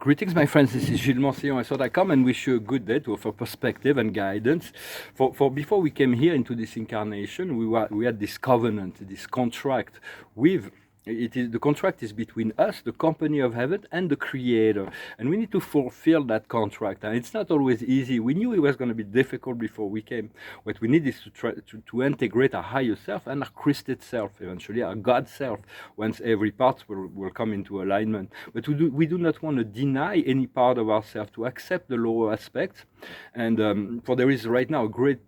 Greetings, my friends. This is Gilles Mansillon. I thought I'd come and wish you a good day to offer perspective and guidance. For before we came here into this incarnation, we had this covenant, this contract with. The contract is between us, the company of heaven, and the Creator, and we need to fulfill that contract. And it's not always easy. We knew it was going to be difficult before we came. What we need is to try to integrate our higher self and our Christed self, eventually our God self, once every part will come into alignment. But we do not want to deny any part of ourselves, to accept the lower aspects. And for there is right now a great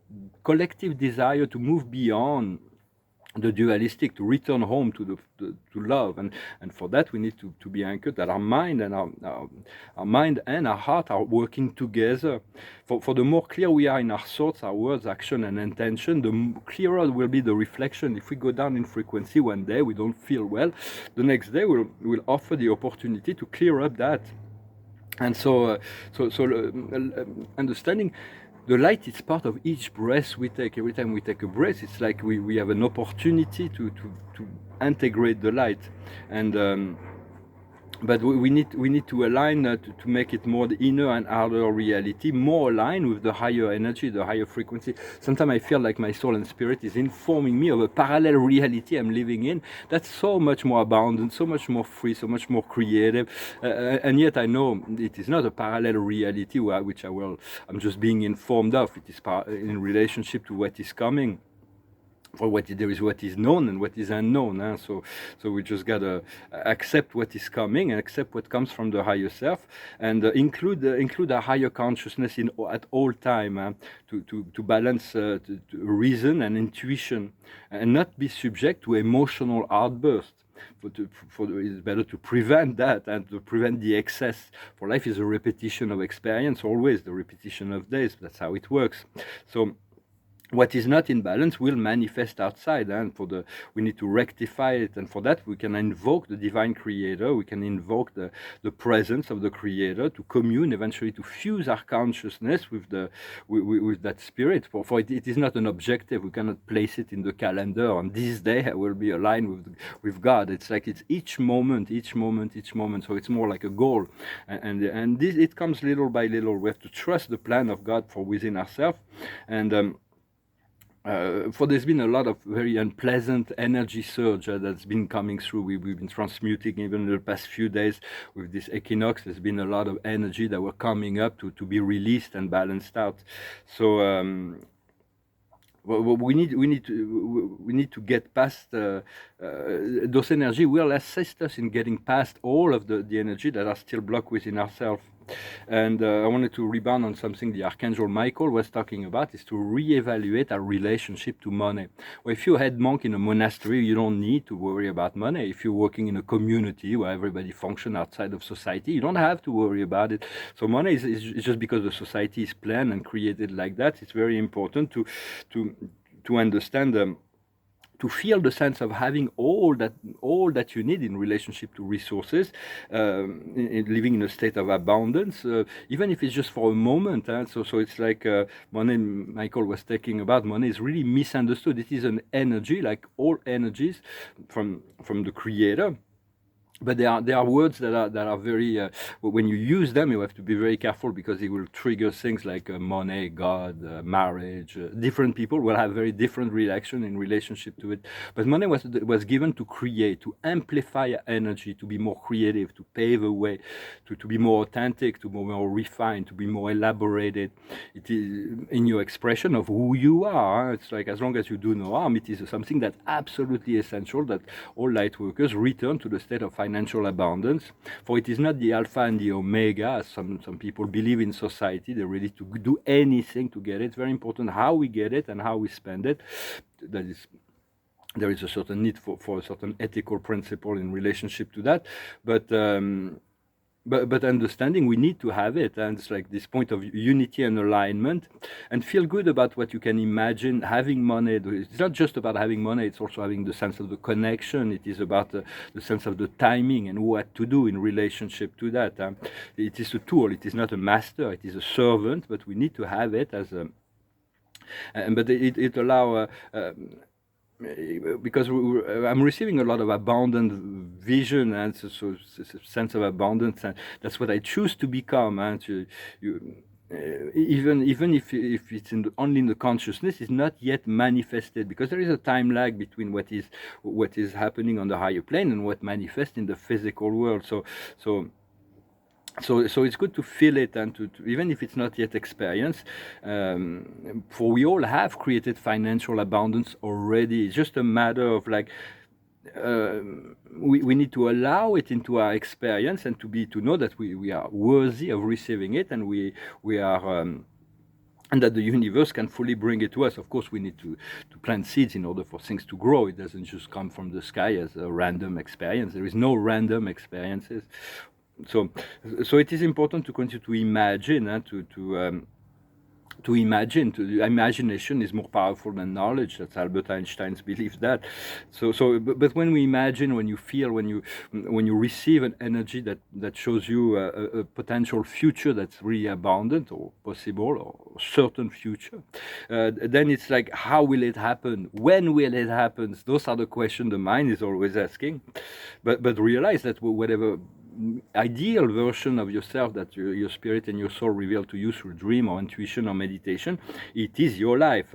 collective desire to move beyond the dualistic, to return home to love, and for that we need to be anchored that our mind and our mind and our heart are working together. For the more clear we are in our thoughts, our words, action, and intention, the clearer will be the reflection. If we go down in frequency one day, we don't feel well, the next day we'll offer the opportunity to clear up that. And so understanding the light is part of each breath we take. Every time we take a breath, it's like we have an opportunity to integrate the light. And but we need to align to make it more the inner and outer reality, more aligned with the higher energy, the higher frequency. Sometimes I feel like my soul and spirit is informing me of a parallel reality I'm living in that's so much more abundant, so much more free, so much more creative, and yet I know it is not a parallel reality which I'm just being informed of. It is in relationship to what is coming. For there is what is known and what is unknown, so we just gotta accept what is coming and accept what comes from the higher self, and include a higher consciousness at all time, to balance reason and intuition, and not be subject to emotional outbursts. It's better to prevent that and to prevent the excess. For life is a repetition of experience, always the repetition of days. That's how it works. So what is not in balance will manifest outside, and we need to rectify it. And for that, we can invoke the divine Creator. We can invoke the presence of the Creator to commune, eventually to fuse our consciousness with that spirit. For it is not an objective. We cannot place it in the calendar. On this day, I will be aligned with God. It's like it's each moment. So it's more like a goal, and this, it comes little by little. We have to trust the plan of God for within ourselves, and. For there's been a lot of very unpleasant energy surge that's been coming through. We've been transmuting even in the past few days with this equinox. There's been a lot of energy that were coming up to be released and balanced out. So we need to get past those energy. Will assist us in getting past all of the energy that are still blocked within ourselves. And I wanted to rebound on something the Archangel Michael was talking about, is to reevaluate our relationship to money. Well, if you're a head monk in a monastery, you don't need to worry about money. If you're working in a community where everybody functions outside of society, you don't have to worry about it. So money is just because the society is planned and created like that. It's very important to understand to feel the sense of having all that you need in relationship to resources, living in a state of abundance, even if it's just for a moment. So it's like money. Michael was talking about money is really misunderstood. It is an energy, like all energies from the Creator. But there are words that are very when you use them, you have to be very careful, because it will trigger things like money, God, marriage. Different people will have very different reaction in relationship to it. But money was given to create, to amplify energy, to be more creative, to pave a way, to be more authentic, to be more refined, to be more elaborated. It is in your expression of who you are. It's like, as long as you do no harm, it is something that's absolutely essential that all light workers return to the state of financial abundance. For it is not the alpha and the omega, as some people believe in society. They're ready to do anything to get it. It's very important how we get it and how we spend it. That is, there is a certain need for a certain ethical principle in relationship to that. But understanding we need to have it, and it's like this point of unity and alignment, and feel good about what you can imagine having money. It's not just about having money, it's also having the sense of the connection. It is about the sense of the timing and what to do in relationship to that. It is a tool, it is not a master, it is a servant, but we need to have it as a but it allows because I'm receiving a lot of abundant vision, and so it's a sense of abundance, and that's what I choose to become. And even if it's only in the consciousness, it's not yet manifested, because there is a time lag between what is happening on the higher plane and what manifests in the physical world. So so it's good to feel it, and to even if it's not yet experienced, for we all have created financial abundance already. It's just a matter of like, we need to allow it into our experience, and to know that we are worthy of receiving it, and we are and that the universe can fully bring it to us. Of course, we need to plant seeds in order for things to grow. It doesn't just come from the sky as a random experience. There is no random experiences. So it is important to continue to imagine, to imagine. Imagination is more powerful than knowledge. That's Albert Einstein's belief. That but when we imagine, when you feel, when you receive an energy that shows you a potential future that's really abundant or possible or certain future, then it's like, how will it happen? When will it happen? Those are the questions the mind is always asking. But realize that whatever ideal version of yourself that your spirit and your soul reveal to you through dream or intuition or meditation, it is your life.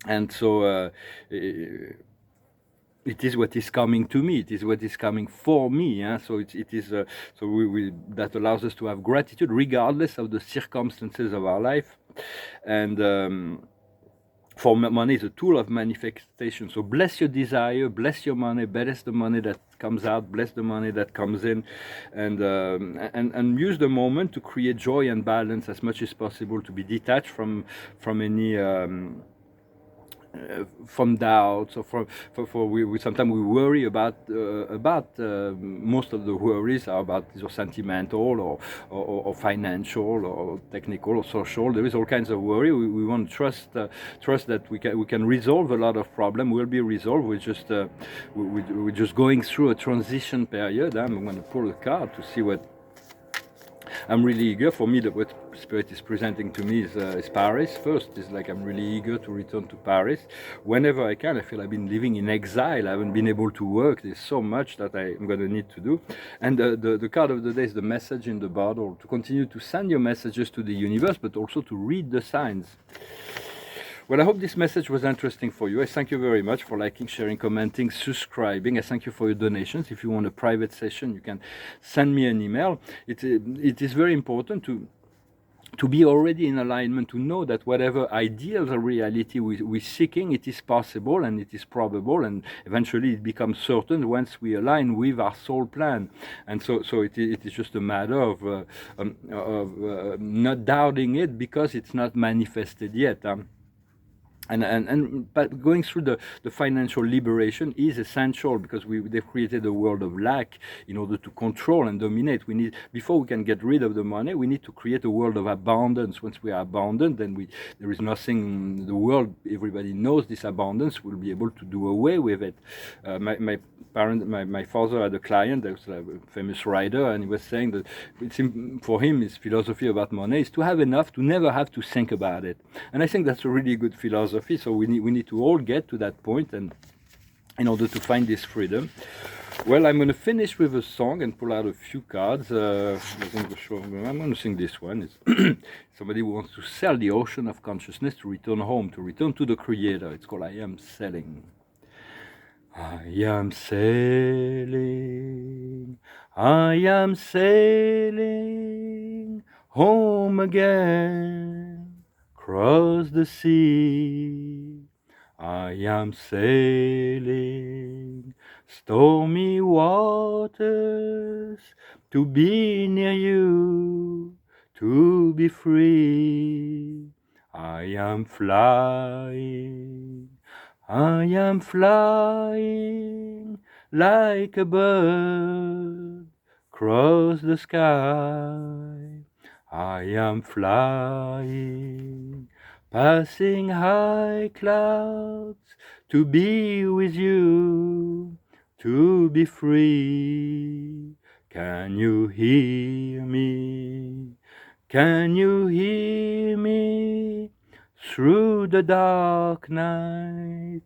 And so it is what is coming to me. It is what is coming for me. So it is so we that allows us to have gratitude regardless of the circumstances of our life. And for money is a tool of manifestation. So bless your desire, bless your money, bless the money that comes out, bless the money that comes in, and use the moment to create joy and balance as much as possible, to be detached from any from doubts, or we sometimes we worry about most of the worries are about either sentimental or financial or technical or social. There is all kinds of worry. We want to trust that we can resolve a lot of problem. Will be resolved. We're just going through a transition period. I'm going to pull a card to see what. I'm really eager. For me, what Spirit is presenting to me is Paris. First, is like I'm really eager to return to Paris whenever I can. I feel I've been living in exile. I haven't been able to work. There's so much that I'm going to need to do. And the card of the day is the message in the bottle. To continue to send your messages to the universe, but also to read the signs. Well, I hope this message was interesting for you. I thank you very much for liking, sharing, commenting, subscribing. I thank you for your donations. If you want a private session, you can send me an email. It is very important to be already in alignment, to know that whatever ideal reality we're seeking, it is possible and it is probable, and eventually it becomes certain once we align with our soul plan. And so it is just a matter of not doubting it because it's not manifested yet. But going through the financial liberation is essential, because they've created a world of lack in order to control and dominate. Before we can get rid of the money, we need to create a world of abundance. Once we are abundant, then there is nothing in the world. Everybody knows this abundance. We'll be able to do away with it. My father had a client that was a famous writer, and he was saying that for him, his philosophy about money is to have enough to never have to think about it. And I think that's a really good philosophy. So we need to all get to that point, and in order to find this freedom. Well, I'm going to finish with a song and pull out a few cards. I'm going to sing this one. It's somebody who wants to sail the ocean of consciousness, to return home, to return to the Creator. It's called I Am Sailing. I am sailing, I am sailing home again, across the sea. I am sailing stormy waters, to be near you, to be free. I am flying, I am flying like a bird across the sky. I am flying, passing high clouds, to be with you, to be free. Can you hear me? Can you hear me? Through the dark night,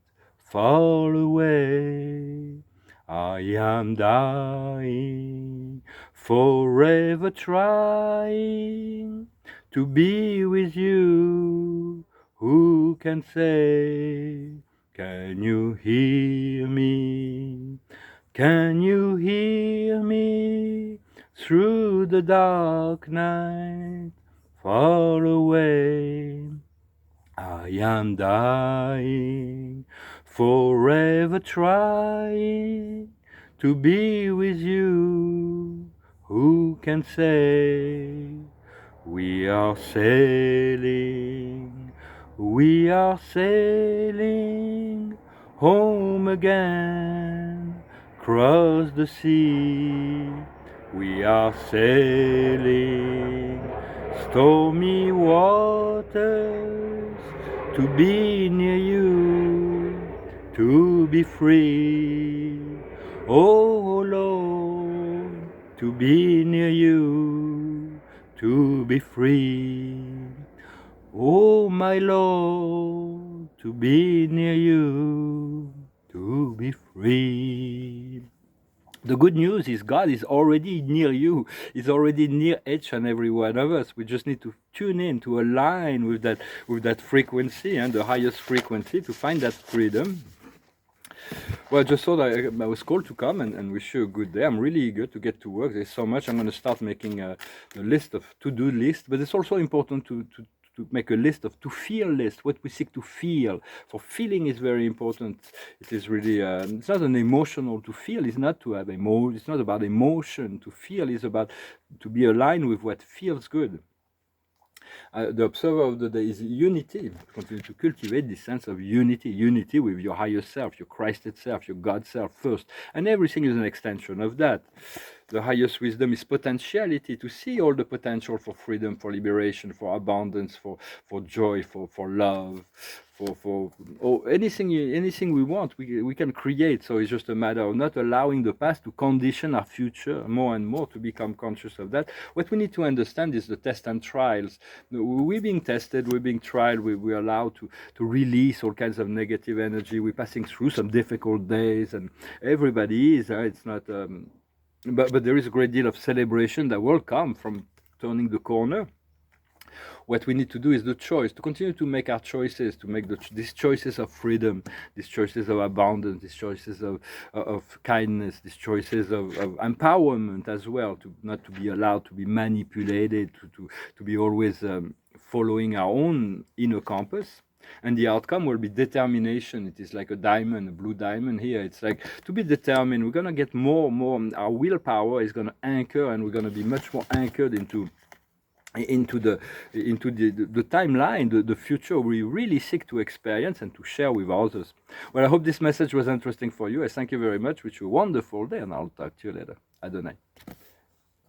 far away. I am dying, forever trying to be with you. Who can say, can you hear me? Can you hear me through the dark night, far away? I am dying, forever trying to be with you. Who can say, we are sailing, we are sailing home again, across the sea. We are sailing stormy waters to be near you, to be free. Oh Lord, to be near you, to be free. Oh my Lord, to be near you, to be free. The good news is God is already near you. He's already near each and every one of us. We just need to tune in, to align with that frequency and the highest frequency to find that freedom. Well, I just thought I was called to come and wish you a good day. I'm really eager to get to work. There's so much. I'm going to start making a list of to-do list, but it's also important to make a list of to feel list, what we seek to feel. For feeling is very important. It is really, it's not an emotional to feel, it's not to have emotion, it's not about emotion. To feel is about to be aligned with what feels good. The observer of the day is unity. Continue to cultivate this sense of unity with your higher self, your Christed self, your God self first. And everything is an extension of that. The highest wisdom is potentiality, to see all the potential for freedom, for liberation, for abundance, for joy, for love, for anything we want, we can create. So it's just a matter of not allowing the past to condition our future more and more, to become conscious of that. What we need to understand is the test and trials. We're being tested, we're being tried, we're allowed to release all kinds of negative energy. We're passing through some difficult days, and everybody is. It's not. But there is a great deal of celebration that will come from turning the corner. What we need to do is the choice, to continue to make our choices, to make these choices of freedom, these choices of abundance, these choices of kindness, these choices of empowerment as well, to not to be allowed to be manipulated, to be always following our own inner compass. And the outcome will be determination. It is like a diamond, a blue diamond here. It's like to be determined. We're going to get more. Our willpower is going to anchor, and we're going to be much more anchored into the timeline, the future we really seek to experience and to share with others. Well, I hope this message was interesting for you. I thank you very much. Wish you a wonderful day, and I'll talk to you later. Adonai.